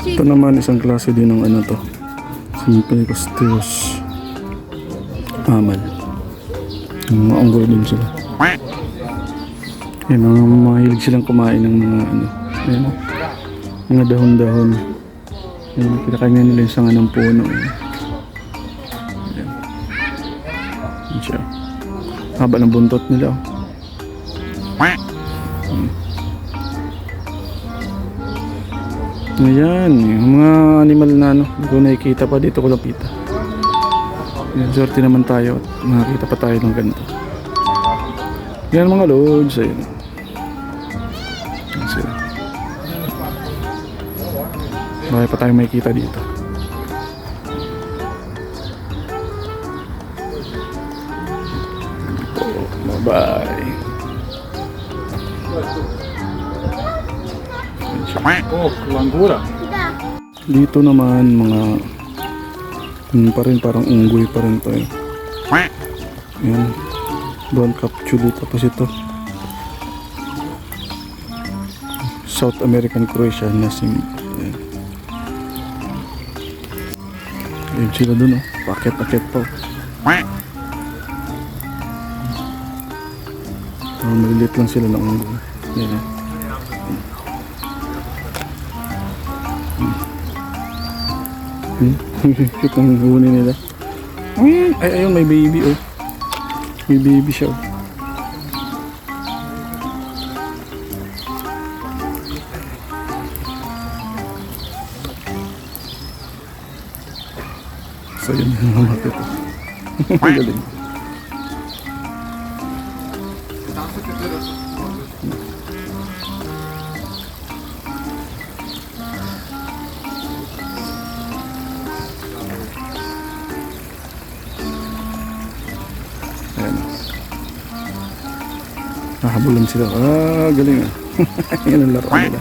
Ito naman isang klase din ng ano to. Semicostus amal. Maunggoy din sila. Yan, mahilig silang kumain ng mga ano. Ayan, mga dahon-dahon. Ayan, kinakain nila yung sanga ng puno. Ayan. Ayan siya. Haba ng buntot nila. Ayan, yung mga animal na ano, hindi ko nakikita pa dito ko lapita. Ayan, swerte naman tayo at nakakita pa tayo ng ganito. Yan mga lods, ayun. Ayan sila. Bakit pa tayo makikita dito. Bye-bye. Oh, langgura. Dito naman mga pa rin, parang unggoy pa rin to eh. Yan. Doon capture tapos ito South American Croatian na sim. Yan sila dun oh. Paket-paket po. Malilit lang sila ng unggoy. Yan eh. Cute ang huni nila. Ay, ayun, may baby oh. May baby siya oh. So yun yung mga ito. Galing. Ayan. Nahabulan sila. Galing ah. Yan ang laro nila.